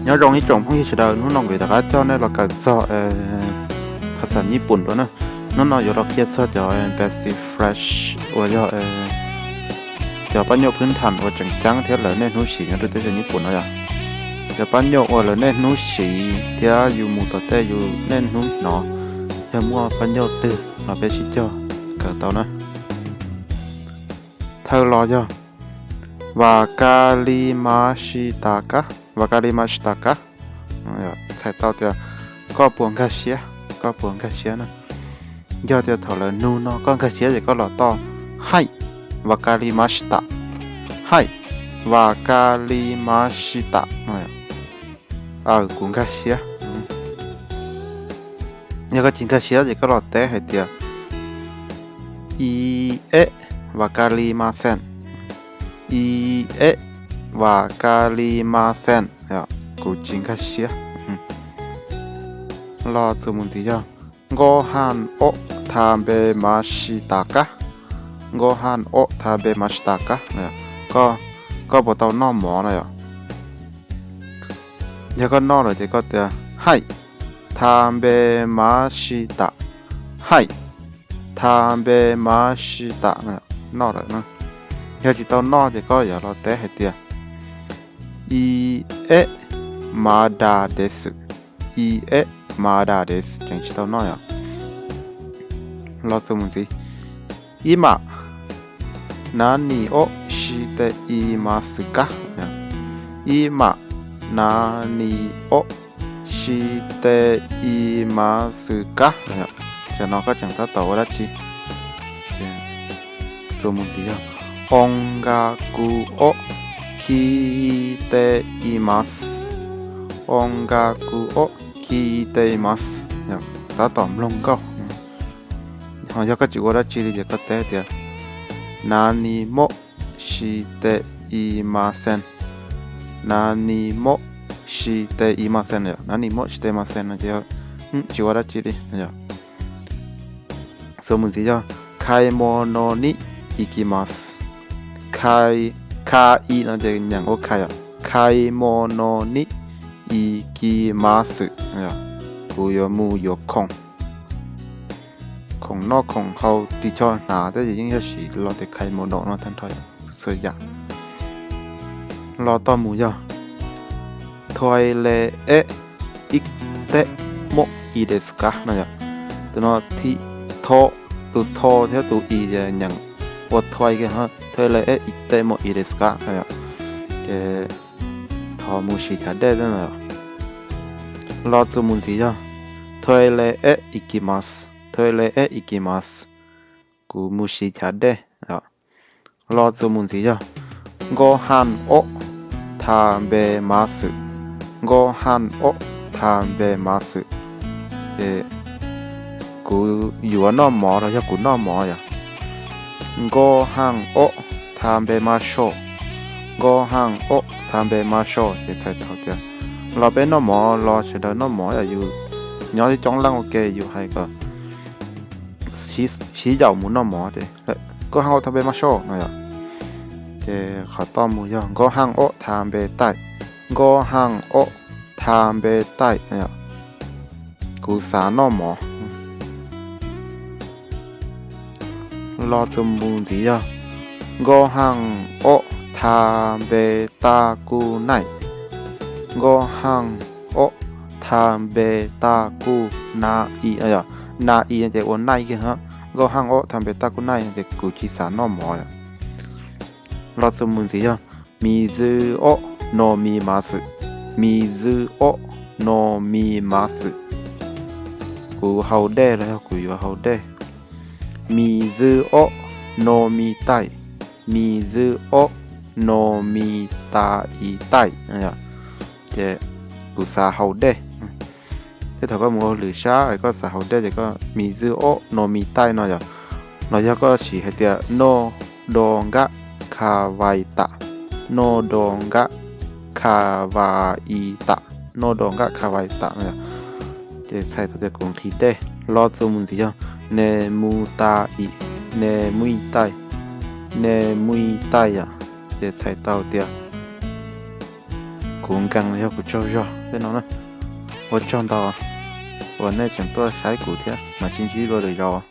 nhớ rong ít trồng phong như thế nó nong người ta cho nên là cả do ภาษาญี่ปุ่นด้วยนะนั่นเราอยู่เราเขียนซะจะbasic fresh ว่าจะปั้นโยพื้นฐานว่าจังๆเท่าเลยเนี่ยนู้สีเนี่ยดูแต่ญี่ปุ่นเลยอ่ะจะปั้นโยว่าเลยเนี่ยนู้สีเท่าอยู่หมู่ตัวแต่อยู่เนี่ยนู้เนาะจะมัวปั้นโยตื้อเราไปชิจอเกิดตอนนะเธอรอจ้ะวากาลิมาชิตากะวากาลิมาชิตากะใช่ต่อเดียวก็ปวงกาเชียก็ปวงกาเชียนะย่อเดียวถอดเลยนูนก็กาเชียจะก็หล่อต่อให้วากาลิมาชิตะให้วากาลิมาชิตะกุงกาเชียยังก็จิงกาเชียจะก็หล่อแต่ให้เดียวอีเอะวากาลิมาเซนอีเอะวากาลิมาเซนกูจิงกาเชียรอสมุนติจ้าご飯を食べましたかご飯を食べましたかเนี่ยก็บอกตอนนอกหมอเลยอ่ะแล้วก็นอกเลยก็จะให้食べましたให้食べましたเนี่ยนอกเลยนะแล้วที่ตอนนอกก็อย่าเราแต่ให้เดียวいいえまだですいいえまだですจังที่ตอนนอกอ่ะรอสมุนติ今何をしていますか今何をしていますかจะน้องก็จังตาต่อว่าจีสมุนติอ่ะ音楽を聴いています音楽を聴いていますตาต่อมลงก็เขาจะก็จีว่าจีเดียก็แต่เดียว何もしていません何もしていませんよ何もしていませんのじゃจีว่าจีดีเนี่ยสมมุติว่า買い物に行きます買いのじゃอย่างโอเคอ่ะ買い物に行きますเนี่ยกูยมูยคงของนอกของเขาที่ชอบหนาแต่ยิ่งจะสีเราแต่ไข่โมโนนะท่านทอยสวยอย่างรอต่อหมูย่อทอยเลเออิเตโมอีเดสกะนะจ๊ะตัวนอที่โทตัวโทเท่าตัวอีจะอย่างว่าทอยกันฮะทอยเลเออิเตโมอีเดสกะนะจ๊ะจะทอมูชิจะได้ด้วยนะรอจมูกที่ย่อทอยเลเออิกิมัสトイレへ行きます。กูมุชิชาเดะรอสมุนติจ้ะご飯を食べます。ご飯を食べます。กูอยู่นอกหมอแล้วกูนอกหมอจ้ะご飯を食べましょう。ご飯を食べましょうจะใส่เท่าเดียวเราเป็นนอกหมอรอเฉยๆนอกหมออยู่ย้อนที่จ้องล่างโอเคอยู่ให้ก็ชี้เหย่าหมูนอหมอเจ้ก็ห้างโอทำเบมาโชหน่อยอ่ะเจ้ขอต้อมหมูย่องก็ห้างโอทำเบใต้ก็ห้างโอทำเบใต้เนี่ยกูสานอหมอรอจมูกดีอ่ะก็ห้างโอทำเบตากูไนก็ห้างโอทำเบตากูนาอีอ่ะนาอีจะโอนไนกันฮะก็ห้างโอทำเป็นตากุไนจะกูจิสานอหมอยรอสมุนสิจ้ะมิซึโอโนมิมัสมิซึโอโนมิมัสกูเฮาเด้แล้วกูอยู่เฮาเด้มิซึโอโนมิไตมิซึโอโนมิตาอีไตเนี่ยจะกูซาเฮาเด้ที่ถ้าก็มัวหรือช้าก็สาวได้ก็มีซึโอโนมีใต้หน่อยอ่ะหน่อยก็ฉีให้เดียโนโดงกะคาวายตะโนโดงกะคาวาอิตะโนโดงกะคาวายตะเนี่ยจะใช้ตัวกรุงที่เต้รอดสมุนที่จะเนมูตาอิเนมุยใต้เนมุยใต้อ่ะจะใช้ตัวเดียว cũng cần theo của châu rồi thế nó này 我撞到啊，我那整段峡谷贴，买进去落的腰啊。